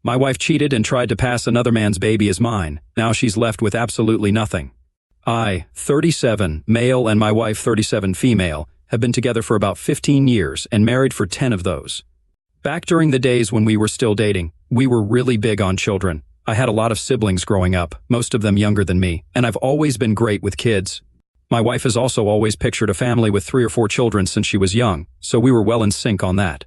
My wife cheated and tried to pass another man's baby as mine. Now she's left with absolutely nothing. I, 37, male, and my wife, 37, female, have been together for about 15 years and married for 10 of those. Back during the days when we were still dating, we were really big on children. I had a lot of siblings growing up, most of them younger than me, and I've always been great with kids. My wife has also always pictured a family with 3 or 4 children since she was young, so we were well in sync on that.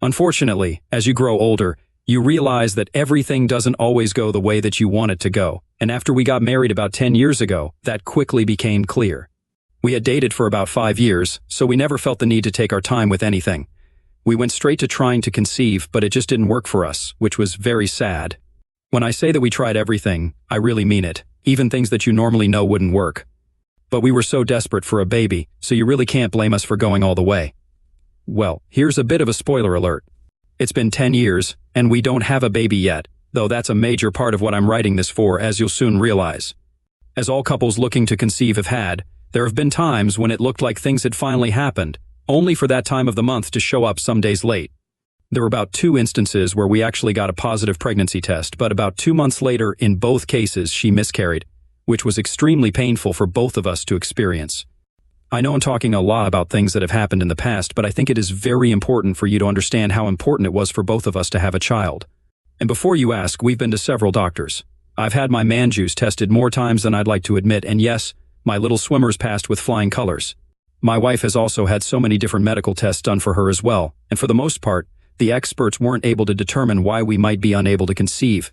Unfortunately, as you grow older, you realize that everything doesn't always go the way that you want it to go, and after we got married about 10 years ago, that quickly became clear. We had dated for about 5 years, so we never felt the need to take our time with anything. We went straight to trying to conceive, but it just didn't work for us, which was very sad. When I say that we tried everything, I really mean it, even things that you normally know wouldn't work. But we were so desperate for a baby, so you really can't blame us for going all the way. Well, here's a bit of a spoiler alert. It's been 10 years, and we don't have a baby yet, though that's a major part of what I'm writing this for, as you'll soon realize. As all couples looking to conceive have had, there have been times when it looked like things had finally happened, only for that time of the month to show up some days late. There were about 2 instances where we actually got a positive pregnancy test, but about 2 months later, in both cases, she miscarried, which was extremely painful for both of us to experience. I know I'm talking a lot about things that have happened in the past, but I think it is very important for you to understand how important it was for both of us to have a child. And before you ask, we've been to several doctors. I've had my man juice tested more times than I'd like to admit, and yes, my little swimmer's passed with flying colors. My wife has also had so many different medical tests done for her as well, and for the most part, the experts weren't able to determine why we might be unable to conceive.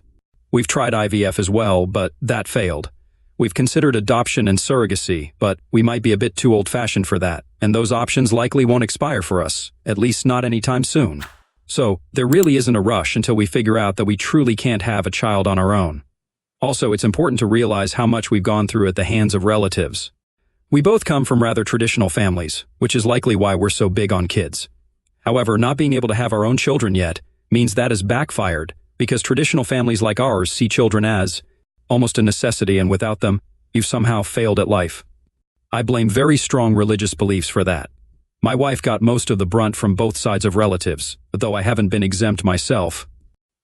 We've tried IVF as well, but that failed. We've considered adoption and surrogacy, but we might be a bit too old-fashioned for that, and those options likely won't expire for us, at least not anytime soon. So, there really isn't a rush until we figure out that we truly can't have a child on our own. Also, it's important to realize how much we've gone through at the hands of relatives. We both come from rather traditional families, which is likely why we're so big on kids. However, not being able to have our own children yet means that has backfired, because traditional families like ours see children as almost a necessity, and without them, you've somehow failed at life. I blame very strong religious beliefs for that. My wife got most of the brunt from both sides of relatives, though I haven't been exempt myself.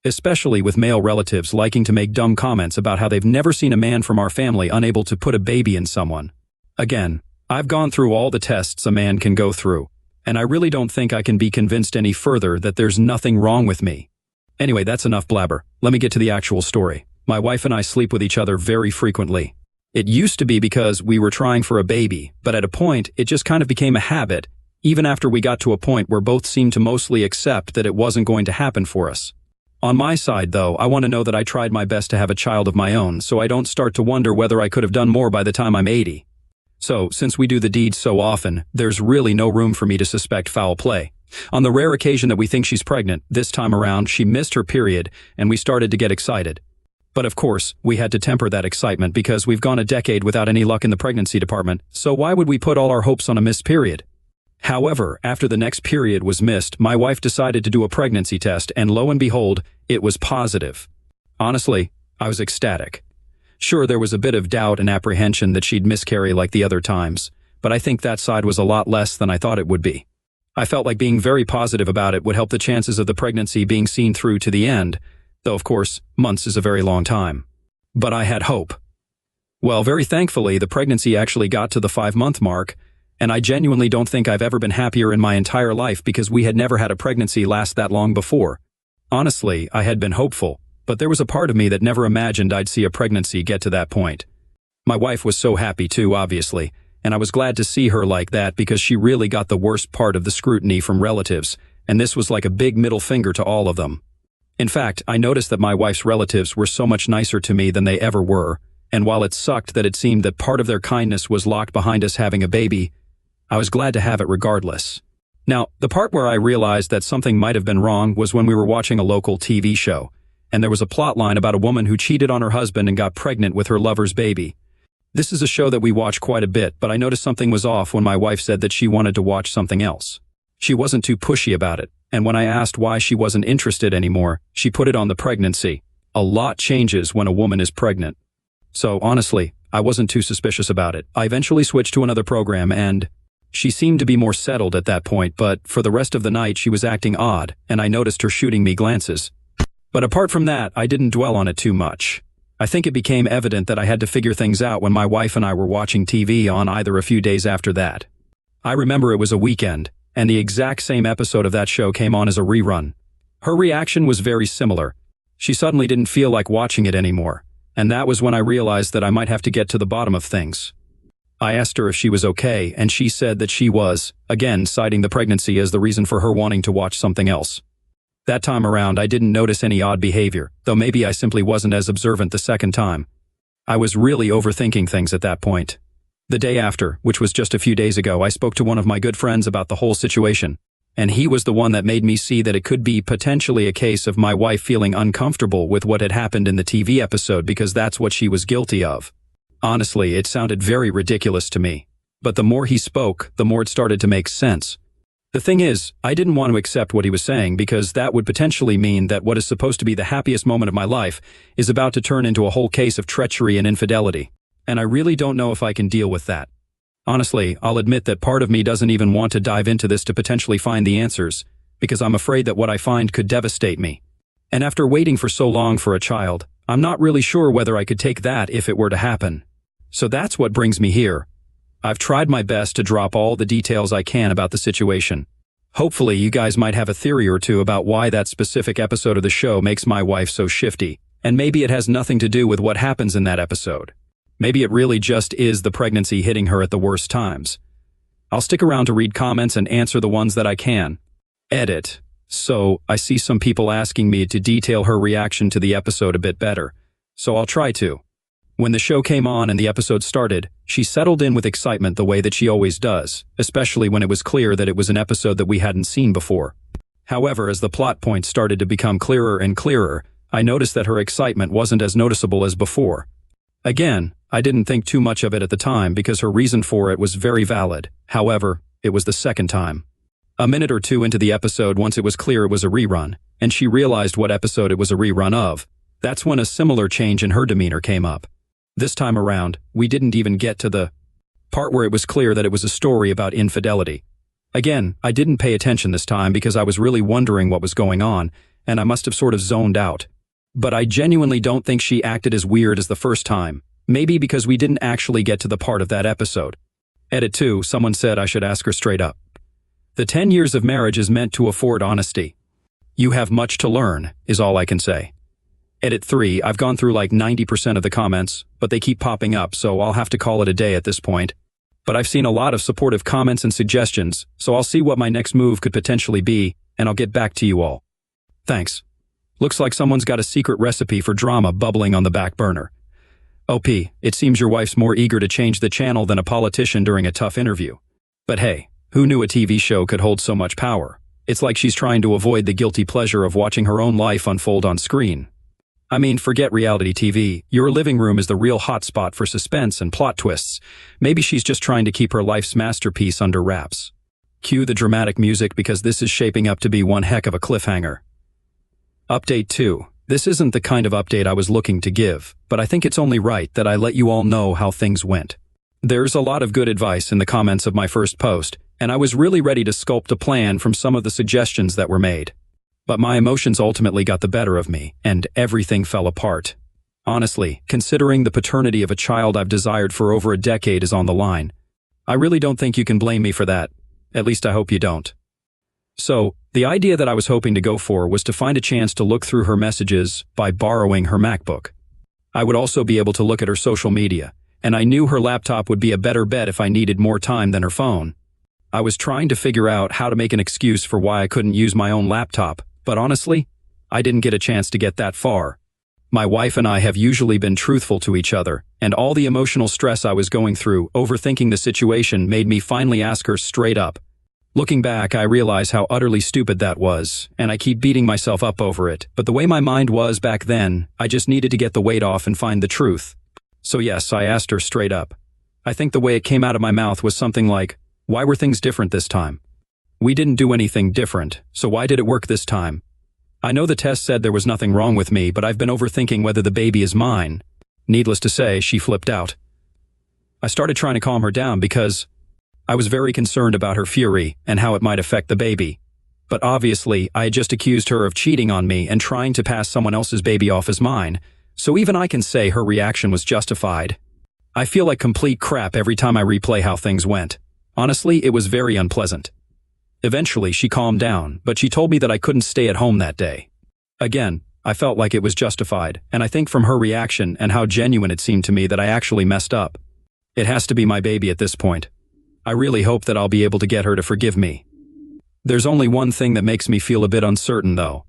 Especially with male relatives liking to make dumb comments about how they've never seen a man from our family unable to put a baby in someone. Again, I've gone through all the tests a man can go through, and I really don't think I can be convinced any further that there's nothing wrong with me. Anyway, that's enough blabber. Let me get to the actual story. My wife and I sleep with each other very frequently. It used to be because we were trying for a baby, but at a point, it just kind of became a habit, even after we got to a point where both seemed to mostly accept that it wasn't going to happen for us. On my side, though, I want to know that I tried my best to have a child of my own, so I don't start to wonder whether I could have done more by the time I'm 80. So, since we do the deed so often, there's really no room for me to suspect foul play. On the rare occasion that we think she's pregnant, this time around she missed her period and we started to get excited. But of course, we had to temper that excitement because we've gone a decade without any luck in the pregnancy department, so why would we put all our hopes on a missed period? However, after the next period was missed, my wife decided to do a pregnancy test, and lo and behold, it was positive. Honestly, I was ecstatic. Sure, there was a bit of doubt and apprehension that she'd miscarry like the other times, but I think that side was a lot less than I thought it would be. I felt like being very positive about it would help the chances of the pregnancy being seen through to the end, though of course, months is a very long time. But I had hope. Well, very thankfully, the pregnancy actually got to the 5-month mark, and I genuinely don't think I've ever been happier in my entire life because we had never had a pregnancy last that long before. Honestly, I had been hopeful, but there was a part of me that never imagined I'd see a pregnancy get to that point. My wife was so happy too, obviously, and I was glad to see her like that because she really got the worst part of the scrutiny from relatives, and this was like a big middle finger to all of them. In fact, I noticed that my wife's relatives were so much nicer to me than they ever were, and while it sucked that it seemed that part of their kindness was locked behind us having a baby, I was glad to have it regardless. Now, the part where I realized that something might have been wrong was when we were watching a local TV show, and there was a plot line about a woman who cheated on her husband and got pregnant with her lover's baby. This is a show that we watch quite a bit, but I noticed something was off when my wife said that she wanted to watch something else. She wasn't too pushy about it, and when I asked why she wasn't interested anymore, she put it on the pregnancy. A lot changes when a woman is pregnant. So, honestly, I wasn't too suspicious about it. I eventually switched to another program and she seemed to be more settled at that point, but for the rest of the night she was acting odd, and I noticed her shooting me glances. But apart from that, I didn't dwell on it too much. I think it became evident that I had to figure things out when my wife and I were watching TV on either a few days after that. I remember it was a weekend, and the exact same episode of that show came on as a rerun. Her reaction was very similar. She suddenly didn't feel like watching it anymore, and that was when I realized that I might have to get to the bottom of things. I asked her if she was okay, and she said that she was, again citing the pregnancy as the reason for her wanting to watch something else. That time around, I didn't notice any odd behavior, though maybe I simply wasn't as observant the second time. I was really overthinking things at that point. The day after, which was just a few days ago, I spoke to one of my good friends about the whole situation, and he was the one that made me see that it could be potentially a case of my wife feeling uncomfortable with what had happened in the TV episode because that's what she was guilty of. Honestly, it sounded very ridiculous to me, but the more he spoke, the more it started to make sense. The thing is, I didn't want to accept what he was saying because that would potentially mean that what is supposed to be the happiest moment of my life is about to turn into a whole case of treachery and infidelity, and I really don't know if I can deal with that. Honestly, I'll admit that part of me doesn't even want to dive into this to potentially find the answers, because I'm afraid that what I find could devastate me. And after waiting for so long for a child, I'm not really sure whether I could take that if it were to happen. So that's what brings me here. I've tried my best to drop all the details I can about the situation. Hopefully, you guys might have a theory or two about why that specific episode of the show makes my wife so shifty, and maybe it has nothing to do with what happens in that episode. Maybe it really just is the pregnancy hitting her at the worst times. I'll stick around to read comments and answer the ones that I can. Edit. So, I see some people asking me to detail her reaction to the episode a bit better, so I'll try to. When the show came on and the episode started, she settled in with excitement the way that she always does, especially when it was clear that it was an episode that we hadn't seen before. However, as the plot points started to become clearer and clearer, I noticed that her excitement wasn't as noticeable as before. Again, I didn't think too much of it at the time because her reason for it was very valid. However, it was the second time. A minute or two into the episode, once it was clear it was a rerun, and she realized what episode it was a rerun of, that's when a similar change in her demeanor came up. This time around, we didn't even get to the part where it was clear that it was a story about infidelity. Again, I didn't pay attention this time because I was really wondering what was going on, and I must have sort of zoned out. But I genuinely don't think she acted as weird as the first time, maybe because we didn't actually get to the part of that episode. Edit 2, someone said I should ask her straight up. The 10 years of marriage is meant to afford honesty. You have much to learn, is all I can say. Edit 3, I've gone through like 90% of the comments, but they keep popping up, so I'll have to call it a day at this point. But I've seen a lot of supportive comments and suggestions, so I'll see what my next move could potentially be, and I'll get back to you all. Thanks. Looks like someone's got a secret recipe for drama bubbling on the back burner. OP, it seems your wife's more eager to change the channel than a politician during a tough interview. But hey, who knew a TV show could hold so much power? It's like she's trying to avoid the guilty pleasure of watching her own life unfold on screen. I mean, forget reality TV, your living room is the real hotspot for suspense and plot twists. Maybe she's just trying to keep her life's masterpiece under wraps. Cue the dramatic music because this is shaping up to be one heck of a cliffhanger. Update 2. This isn't the kind of update I was looking to give, but I think it's only right that I let you all know how things went. There's a lot of good advice in the comments of my first post, and I was really ready to sculpt a plan from some of the suggestions that were made. But my emotions ultimately got the better of me, and everything fell apart. Honestly, considering the paternity of a child I've desired for over a decade is on the line, I really don't think you can blame me for that. At least I hope you don't. So, the idea that I was hoping to go for was to find a chance to look through her messages by borrowing her MacBook. I would also be able to look at her social media, and I knew her laptop would be a better bet if I needed more time than her phone. I was trying to figure out how to make an excuse for why I couldn't use my own laptop, but honestly, I didn't get a chance to get that far. My wife and I have usually been truthful to each other, and all the emotional stress I was going through, overthinking the situation, made me finally ask her straight up. Looking back, I realize how utterly stupid that was, and I keep beating myself up over it, but the way my mind was back then, I just needed to get the weight off and find the truth. So yes, I asked her straight up. I think the way it came out of my mouth was something like, why were things different this time? We didn't do anything different, so why did it work this time? I know the test said there was nothing wrong with me, but I've been overthinking whether the baby is mine. Needless to say, she flipped out. I started trying to calm her down because I was very concerned about her fury and how it might affect the baby. But obviously, I had just accused her of cheating on me and trying to pass someone else's baby off as mine, so even I can say her reaction was justified. I feel like complete crap every time I replay how things went. Honestly, it was very unpleasant. Eventually, she calmed down, but she told me that I couldn't stay at home that day. Again, I felt like it was justified, and I think from her reaction and how genuine it seemed to me that I actually messed up. It has to be my baby at this point. I really hope that I'll be able to get her to forgive me. There's only one thing that makes me feel a bit uncertain, though.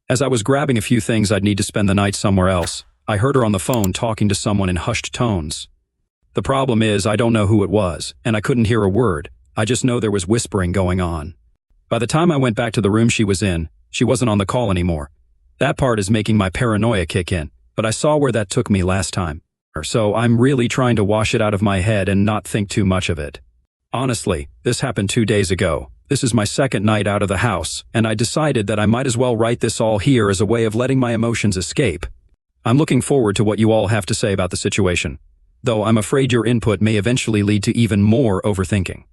As I was grabbing a few things I'd need to spend the night somewhere else, I heard her on the phone talking to someone in hushed tones. The problem is I don't know who it was, and I couldn't hear a word. I just know there was whispering going on. By the time I went back to the room she was in, she wasn't on the call anymore. That part is making my paranoia kick in, but I saw where that took me last time. So I'm really trying to wash it out of my head and not think too much of it. Honestly, this happened 2 days ago. This is my second night out of the house, and I decided that I might as well write this all here as a way of letting my emotions escape. I'm looking forward to what you all have to say about the situation, though I'm afraid your input may eventually lead to even more overthinking.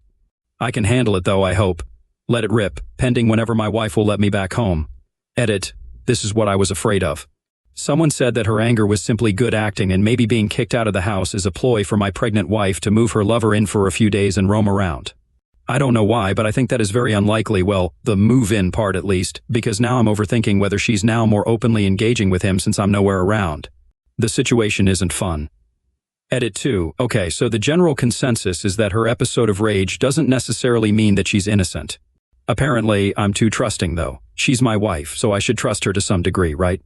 I can handle it though, I hope. Let it rip, pending whenever my wife will let me back home. Edit. This is what I was afraid of. Someone said that her anger was simply good acting and maybe being kicked out of the house is a ploy for my pregnant wife to move her lover in for a few days and roam around. I don't know why, but I think that is very unlikely, well, the move-in part at least, because now I'm overthinking whether she's now more openly engaging with him since I'm nowhere around. The situation isn't fun. Edit 2. Okay, so the general consensus is that her episode of rage doesn't necessarily mean that she's innocent. Apparently, I'm too trusting though. She's my wife, so I should trust her to some degree, right?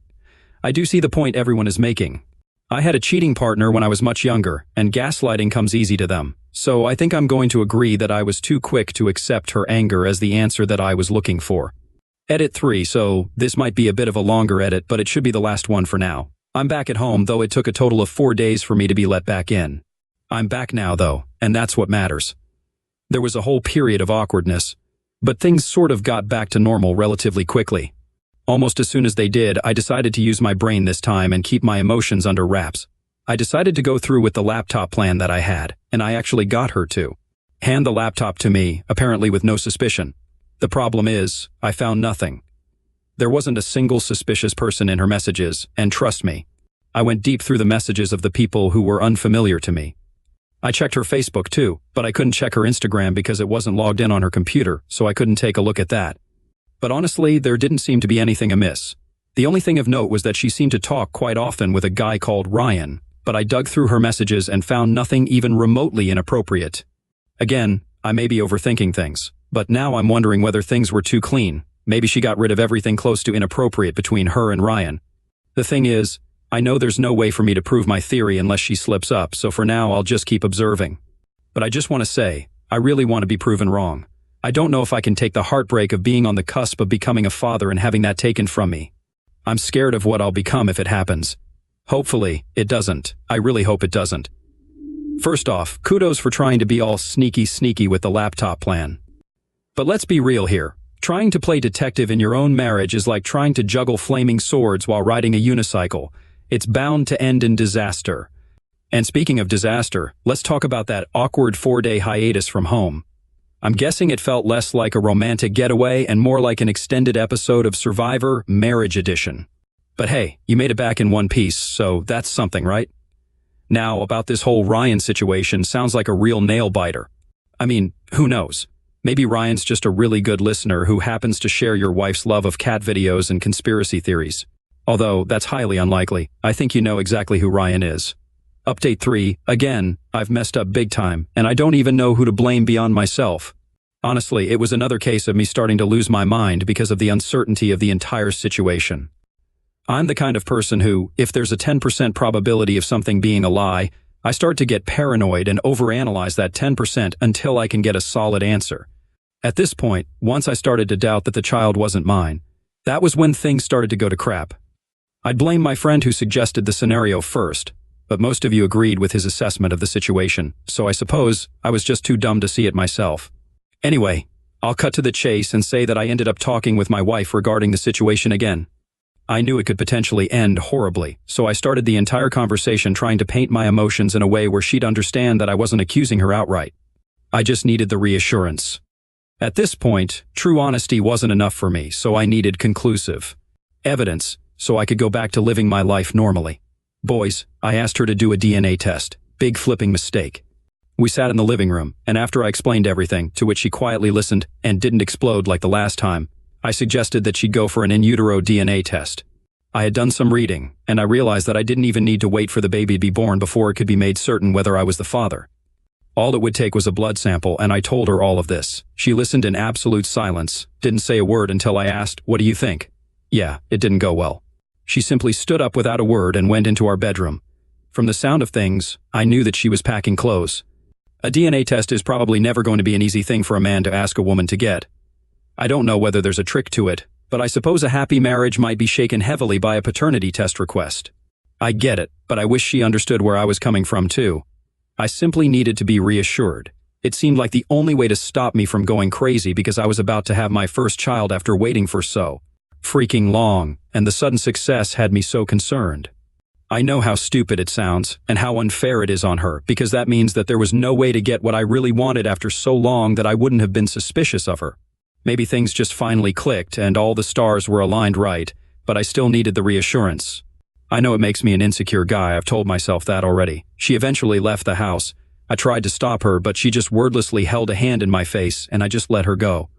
I do see the point everyone is making. I had a cheating partner when I was much younger, and gaslighting comes easy to them. So I think I'm going to agree that I was too quick to accept her anger as the answer that I was looking for. Edit 3, so this might be a bit of a longer edit, but it should be the last one for now. I'm back at home, though it took a total of 4 days for me to be let back in. I'm back now, though, and that's what matters. There was a whole period of awkwardness, but things sort of got back to normal relatively quickly. Almost as soon as they did, I decided to use my brain this time and keep my emotions under wraps. I decided to go through with the laptop plan that I had, and I actually got her to hand the laptop to me, apparently with no suspicion. The problem is, I found nothing. There wasn't a single suspicious person in her messages, and trust me, I went deep through the messages of the people who were unfamiliar to me. I checked her Facebook too, but I couldn't check her Instagram because it wasn't logged in on her computer, so I couldn't take a look at that. But honestly, there didn't seem to be anything amiss. The only thing of note was that she seemed to talk quite often with a guy called Ryan, but I dug through her messages and found nothing even remotely inappropriate. Again, I may be overthinking things, but now I'm wondering whether things were too clean. Maybe she got rid of everything close to inappropriate between her and Ryan. The thing is, I know there's no way for me to prove my theory unless she slips up, so for now I'll just keep observing. But I just want to say, I really want to be proven wrong. I don't know if I can take the heartbreak of being on the cusp of becoming a father and having that taken from me. I'm scared of what I'll become if it happens. Hopefully, it doesn't. I really hope it doesn't. First off, kudos for trying to be all sneaky with the laptop plan. But let's be real here. Trying to play detective in your own marriage is like trying to juggle flaming swords while riding a unicycle. It's bound to end in disaster. And speaking of disaster, let's talk about that awkward 4-day hiatus from home. I'm guessing it felt less like a romantic getaway and more like an extended episode of Survivor Marriage Edition. But hey, you made it back in one piece, so that's something, right? Now, about this whole Ryan situation sounds like a real nail-biter. I mean, who knows? Maybe Ryan's just a really good listener who happens to share your wife's love of cat videos and conspiracy theories. Although, that's highly unlikely. I think you know exactly who Ryan is. Update 3, again, I've messed up big time, and I don't even know who to blame beyond myself. Honestly, it was another case of me starting to lose my mind because of the uncertainty of the entire situation. I'm the kind of person who, if there's a 10% probability of something being a lie, I start to get paranoid and overanalyze that 10% until I can get a solid answer. At this point, once I started to doubt that the child wasn't mine, that was when things started to go to crap. I'd blame my friend who suggested the scenario first, but most of you agreed with his assessment of the situation, so I suppose I was just too dumb to see it myself. Anyway, I'll cut to the chase and say that I ended up talking with my wife regarding the situation again. I knew it could potentially end horribly, so I started the entire conversation trying to paint my emotions in a way where she'd understand that I wasn't accusing her outright. I just needed the reassurance. At this point, true honesty wasn't enough for me, so I needed conclusive evidence so I could go back to living my life normally. Boys, I asked her to do a DNA test. Big flipping mistake. We sat in the living room, and after I explained everything, to which she quietly listened and didn't explode like the last time, I suggested that she'd go for an in utero DNA test. I had done some reading, and I realized that I didn't even need to wait for the baby to be born before it could be made certain whether I was the father. All it would take was a blood sample, and I told her all of this. She listened in absolute silence, didn't say a word until I asked, "What do you think?" Yeah, it didn't go well. She simply stood up without a word and went into our bedroom. From the sound of things, I knew that she was packing clothes. A DNA test is probably never going to be an easy thing for a man to ask a woman to get. I don't know whether there's a trick to it, but I suppose a happy marriage might be shaken heavily by a paternity test request. I get it, but I wish she understood where I was coming from too. I simply needed to be reassured. It seemed like the only way to stop me from going crazy because I was about to have my first child after waiting for so freaking long, and the sudden success had me so concerned. I know how stupid it sounds, and how unfair it is on her, because that means that there was no way to get what I really wanted after so long that I wouldn't have been suspicious of her. Maybe things just finally clicked and all the stars were aligned right, but I still needed the reassurance. I know it makes me an insecure guy, I've told myself that already. She eventually left the house. I tried to stop her, but she just wordlessly held a hand in my face, and I just let her go.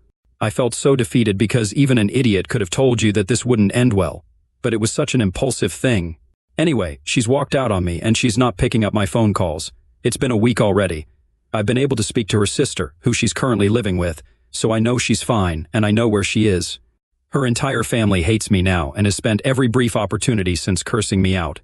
I felt so defeated because even an idiot could have told you that this wouldn't end well. But it was such an impulsive thing. Anyway, she's walked out on me, and she's not picking up my phone calls. It's been a week already. I've been able to speak to her sister, who she's currently living with, so I know she's fine, and I know where she is. Her entire family hates me now and has spent every brief opportunity since cursing me out.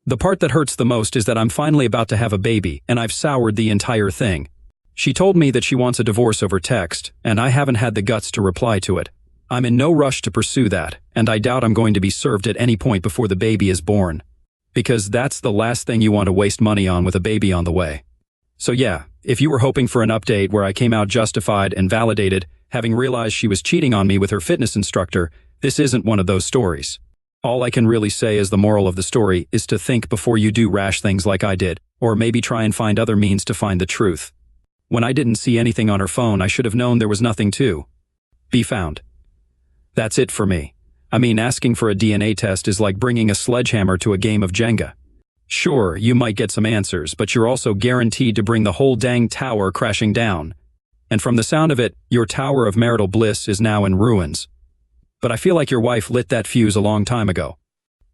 The part that hurts the most is that I'm finally about to have a baby, and I've soured the entire thing. She told me that she wants a divorce over text, and I haven't had the guts to reply to it. I'm in no rush to pursue that, and I doubt I'm going to be served at any point before the baby is born. Because that's the last thing you want to waste money on with a baby on the way. So yeah, if you were hoping for an update where I came out justified and validated, having realized she was cheating on me with her fitness instructor, this isn't one of those stories. All I can really say as the moral of the story is to think before you do rash things like I did, or maybe try and find other means to find the truth. When I didn't see anything on her phone, I should have known there was nothing to be found. That's it for me. I mean, asking for a DNA test is like bringing a sledgehammer to a game of Jenga. Sure, you might get some answers, but you're also guaranteed to bring the whole dang tower crashing down. And from the sound of it, your tower of marital bliss is now in ruins. But I feel like your wife lit that fuse a long time ago.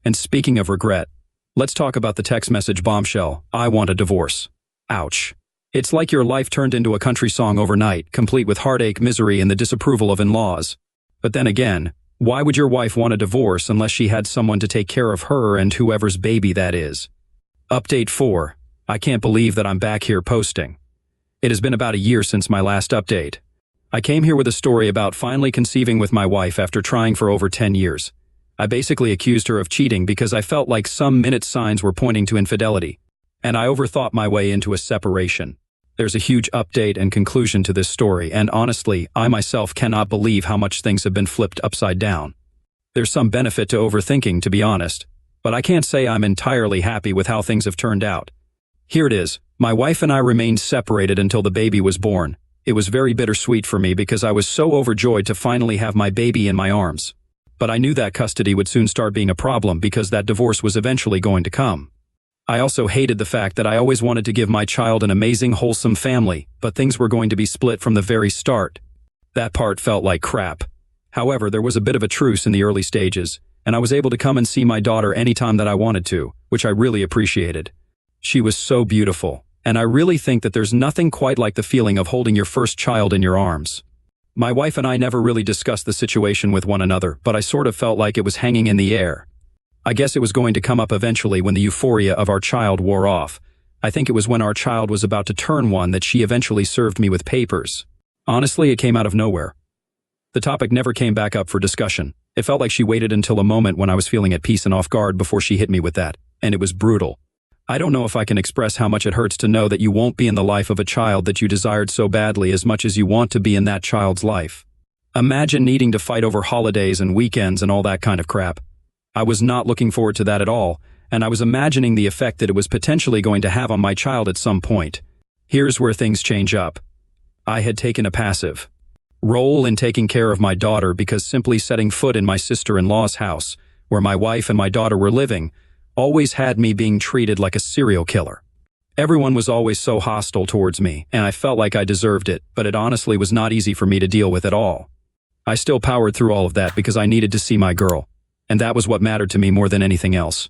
And speaking of regret, let's talk about the text message bombshell, "I want a divorce." Ouch. It's like your life turned into a country song overnight, complete with heartache, misery, and the disapproval of in-laws. But then again, why would your wife want a divorce unless she had someone to take care of her and whoever's baby that is? Update 4. I can't believe that I'm back here posting. It has been about a year since my last update. I came here with a story about finally conceiving with my wife after trying for over 10 years. I basically accused her of cheating because I felt like some minute signs were pointing to infidelity, and I overthought my way into a separation. There's a huge update and conclusion to this story, and honestly, I myself cannot believe how much things have been flipped upside down. There's some benefit to overthinking, to be honest, but I can't say I'm entirely happy with how things have turned out. Here it is. My wife and I remained separated until the baby was born. It was very bittersweet for me because I was so overjoyed to finally have my baby in my arms. But I knew that custody would soon start being a problem because that divorce was eventually going to come. I also hated the fact that I always wanted to give my child an amazing, wholesome family, but things were going to be split from the very start. That part felt like crap. However, there was a bit of a truce in the early stages, and I was able to come and see my daughter anytime that I wanted to, which I really appreciated. She was so beautiful, and I really think that there's nothing quite like the feeling of holding your first child in your arms. My wife and I never really discussed the situation with one another, but I sort of felt like it was hanging in the air. I guess it was going to come up eventually when the euphoria of our child wore off. I think it was when our child was about to turn one that she eventually served me with papers. Honestly, it came out of nowhere. The topic never came back up for discussion. It felt like she waited until a moment when I was feeling at peace and off guard before she hit me with that, and it was brutal. I don't know if I can express how much it hurts to know that you won't be in the life of a child that you desired so badly as much as you want to be in that child's life. Imagine needing to fight over holidays and weekends and all that kind of crap. I was not looking forward to that at all, and I was imagining the effect that it was potentially going to have on my child at some point. Here's where things change up. I had taken a passive role in taking care of my daughter because simply setting foot in my sister-in-law's house, where my wife and my daughter were living, always had me being treated like a serial killer. Everyone was always so hostile towards me, and I felt like I deserved it, but it honestly was not easy for me to deal with at all. I still powered through all of that because I needed to see my girl, and that was what mattered to me more than anything else.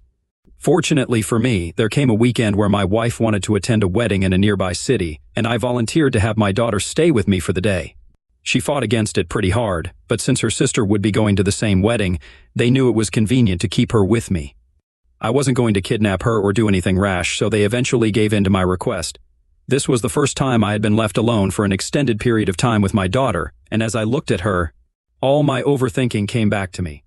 Fortunately for me, there came a weekend where my wife wanted to attend a wedding in a nearby city, and I volunteered to have my daughter stay with me for the day. She fought against it pretty hard, but since her sister would be going to the same wedding, they knew it was convenient to keep her with me. I wasn't going to kidnap her or do anything rash, so they eventually gave in to my request. This was the first time I had been left alone for an extended period of time with my daughter, and as I looked at her, all my overthinking came back to me.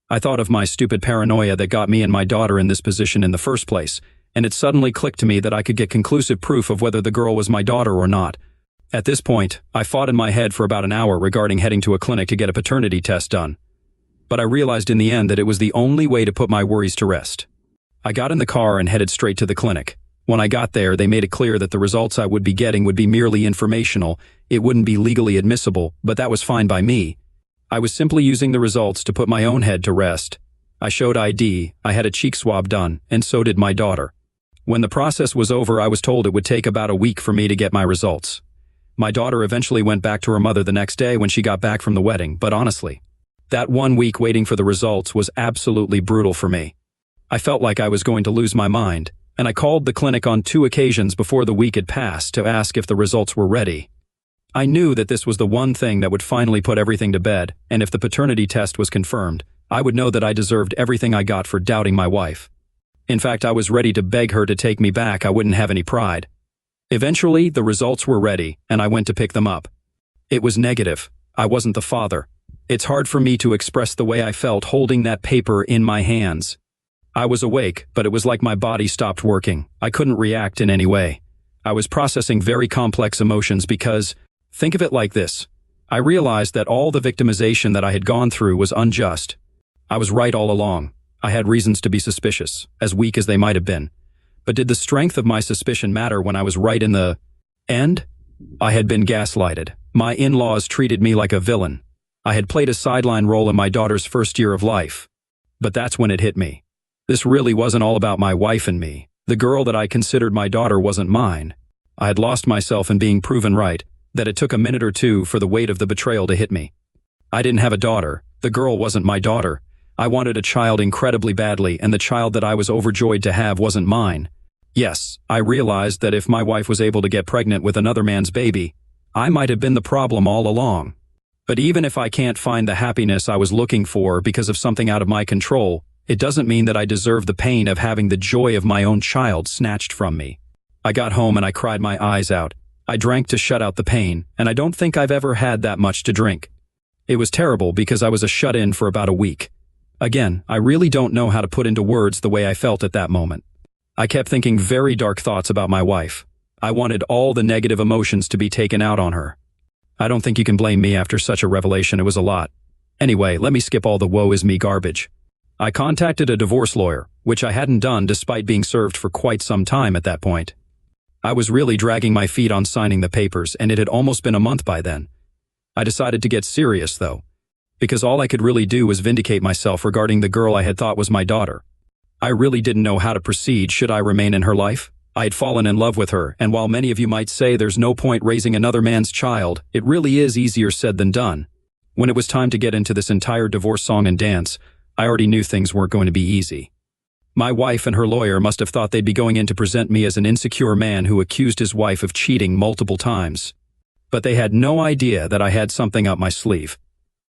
I thought of my stupid paranoia that got me and my daughter in this position in the first place, and it suddenly clicked to me that I could get conclusive proof of whether the girl was my daughter or not. At this point, I fought in my head for about an hour regarding heading to a clinic to get a paternity test done. But I realized in the end that it was the only way to put my worries to rest. I got in the car and headed straight to the clinic. When I got there, they made it clear that the results I would be getting would be merely informational. It wouldn't be legally admissible, but that was fine by me. I was simply using the results to put my own head to rest. I showed ID, I had a cheek swab done, and so did my daughter. When the process was over, I was told it would take about a week for me to get my results. My daughter eventually went back to her mother the next day when she got back from the wedding, but honestly, that 1 week waiting for the results was absolutely brutal for me. I felt like I was going to lose my mind, and I called the clinic on 2 occasions before the week had passed to ask if the results were ready. I knew that this was the one thing that would finally put everything to bed, and if the paternity test was confirmed, I would know that I deserved everything I got for doubting my wife. In fact, I was ready to beg her to take me back. I wouldn't have any pride. Eventually, the results were ready, and I went to pick them up. It was negative. I wasn't the father. It's hard for me to express the way I felt holding that paper in my hands. I was awake, but it was like my body stopped working. I couldn't react in any way. I was processing very complex emotions because, think of it like this. I realized that all the victimization that I had gone through was unjust. I was right all along. I had reasons to be suspicious, as weak as they might have been. But did the strength of my suspicion matter when I was right in the end? I had been gaslighted. My in-laws treated me like a villain. I had played a sideline role in my daughter's first year of life. But that's when it hit me. This really wasn't all about my wife and me. The girl that I considered my daughter wasn't mine. I had lost myself in being proven right, that it took a minute or two for the weight of the betrayal to hit me. I didn't have a daughter. The girl wasn't my daughter. I wanted a child incredibly badly, and the child that I was overjoyed to have wasn't mine. Yes, I realized that if my wife was able to get pregnant with another man's baby, I might have been the problem all along. But even if I can't find the happiness I was looking for because of something out of my control, it doesn't mean that I deserve the pain of having the joy of my own child snatched from me. I got home and I cried my eyes out. I drank to shut out the pain, and I don't think I've ever had that much to drink. It was terrible because I was a shut-in for about a week. Again, I really don't know how to put into words the way I felt at that moment. I kept thinking very dark thoughts about my wife. I wanted all the negative emotions to be taken out on her. I don't think you can blame me after such a revelation. It was a lot. Anyway, let me skip all the woe is me garbage. I contacted a divorce lawyer, which I hadn't done despite being served for quite some time at that point. I was really dragging my feet on signing the papers, and it had almost been a month by then. I decided to get serious, though, because all I could really do was vindicate myself regarding the girl I had thought was my daughter. I really didn't know how to proceed. Should I remain in her life? I had fallen in love with her, and while many of you might say there's no point raising another man's child, it really is easier said than done. When it was time to get into this entire divorce song and dance, I already knew things weren't going to be easy. My wife and her lawyer must have thought they'd be going in to present me as an insecure man who accused his wife of cheating multiple times. But they had no idea that I had something up my sleeve.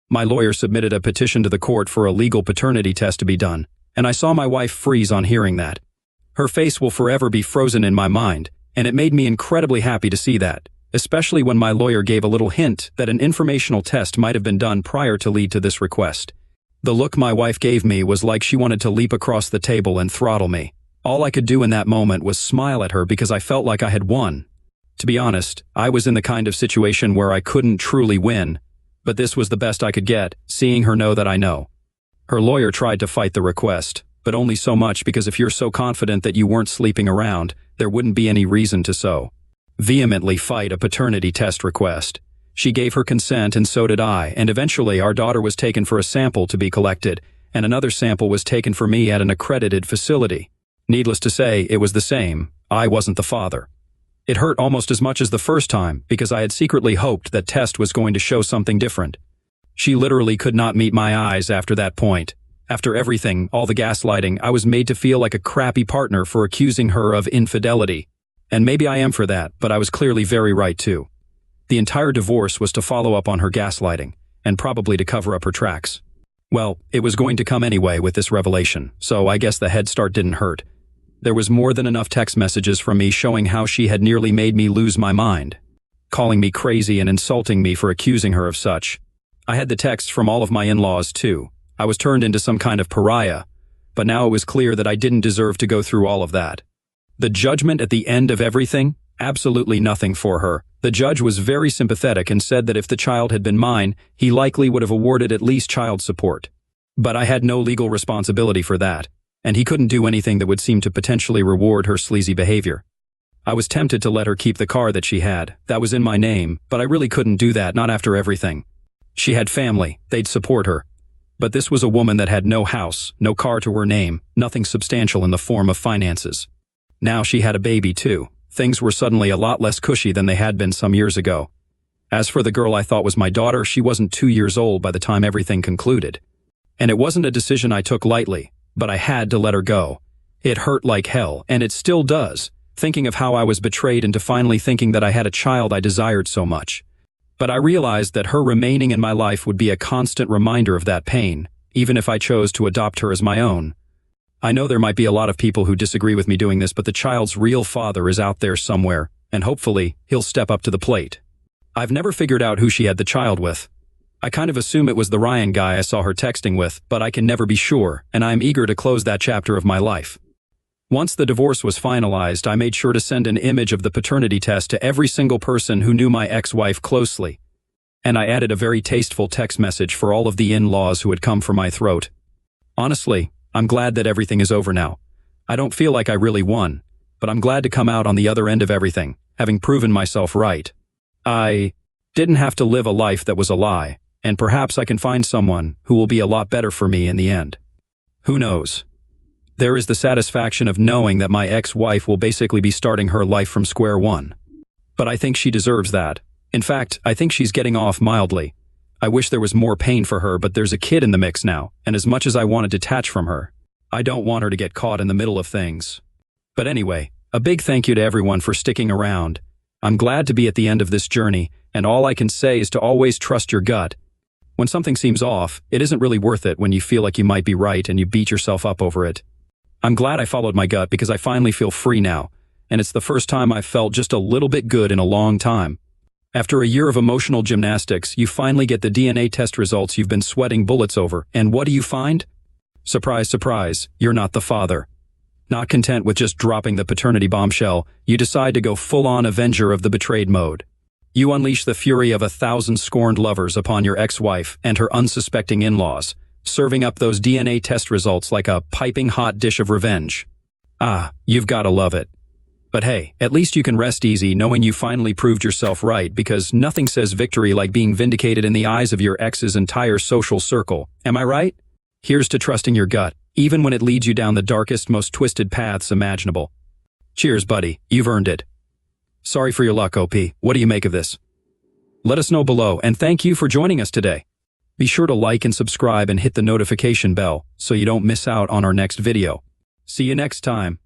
My lawyer submitted a petition to the court for a legal paternity test to be done, and I saw my wife freeze on hearing that. Her face will forever be frozen in my mind, and it made me incredibly happy to see that, especially when my lawyer gave a little hint that an informational test might have been done prior to lead to this request. The look my wife gave me was like she wanted to leap across the table and throttle me. All I could do in that moment was smile at her because I felt like I had won. To be honest, I was in the kind of situation where I couldn't truly win, but this was the best I could get, seeing her know that I know. Her lawyer tried to fight the request, but only so much because if you're so confident that you weren't sleeping around, there wouldn't be any reason to so vehemently fight a paternity test request. She gave her consent and so did I, and eventually our daughter was taken for a sample to be collected, and another sample was taken for me at an accredited facility. Needless to say, it was the same. I wasn't the father. It hurt almost as much as the first time because I had secretly hoped that test was going to show something different. She literally could not meet my eyes after that point. After everything, all the gaslighting, I was made to feel like a crappy partner for accusing her of infidelity. And maybe I am for that, but I was clearly very right too. The entire divorce was to follow up on her gaslighting, and probably to cover up her tracks. Well, it was going to come anyway with this revelation, so I guess the head start didn't hurt. There was more than enough text messages from me showing how she had nearly made me lose my mind, calling me crazy and insulting me for accusing her of such. I had the texts from all of my in-laws too. I was turned into some kind of pariah, but now it was clear that I didn't deserve to go through all of that. The judgment at the end of everything? Absolutely nothing for her. The judge was very sympathetic and said that if the child had been mine, he likely would have awarded at least child support. But I had no legal responsibility for that, and he couldn't do anything that would seem to potentially reward her sleazy behavior. I was tempted to let her keep the car that she had. That was in my name, but I really couldn't do that, not after everything. She had family, they'd support her. But this was a woman that had no house, no car to her name, nothing substantial in the form of finances. Now she had a baby too. Things were suddenly a lot less cushy than they had been some years ago. As for the girl I thought was my daughter, she wasn't 2 years old by the time everything concluded. And it wasn't a decision I took lightly, but I had to let her go. It hurt like hell, and it still does, thinking of how I was betrayed into finally thinking that I had a child I desired so much. But I realized that her remaining in my life would be a constant reminder of that pain, even if I chose to adopt her as my own. I know there might be a lot of people who disagree with me doing this, but the child's real father is out there somewhere, and hopefully, he'll step up to the plate. I've never figured out who she had the child with. I kind of assume it was the Ryan guy I saw her texting with, but I can never be sure, and I am eager to close that chapter of my life. Once the divorce was finalized, I made sure to send an image of the paternity test to every single person who knew my ex-wife closely. And I added a very tasteful text message for all of the in-laws who had come for my throat. Honestly, I'm glad that everything is over now. I don't feel like I really won, but I'm glad to come out on the other end of everything, having proven myself right. I didn't have to live a life that was a lie, and perhaps I can find someone who will be a lot better for me in the end. Who knows? There is the satisfaction of knowing that my ex-wife will basically be starting her life from square one. But I think she deserves that. In fact, I think she's getting off mildly. I wish there was more pain for her, but there's a kid in the mix now, and as much as I want to detach from her, I don't want her to get caught in the middle of things. But anyway, a big thank you to everyone for sticking around. I'm glad to be at the end of this journey, and all I can say is to always trust your gut. When something seems off, it isn't really worth it when you feel like you might be right and you beat yourself up over it. I'm glad I followed my gut because I finally feel free now, and it's the first time I've felt just a little bit good in a long time. After a year of emotional gymnastics, you finally get the DNA test results you've been sweating bullets over, and what do you find? Surprise, surprise, you're not the father. Not content with just dropping the paternity bombshell, you decide to go full-on avenger of the betrayed mode. You unleash the fury of 1,000 scorned lovers upon your ex-wife and her unsuspecting in-laws, serving up those DNA test results like a piping hot dish of revenge. Ah, you've gotta love it. But hey, at least you can rest easy knowing you finally proved yourself right, because nothing says victory like being vindicated in the eyes of your ex's entire social circle. Am I right? Here's to trusting your gut, even when it leads you down the darkest, most twisted paths imaginable. Cheers, buddy. You've earned it. Sorry for your luck, OP. What do you make of this? Let us know below, and thank you for joining us today. Be sure to like and subscribe and hit the notification bell so you don't miss out on our next video. See you next time.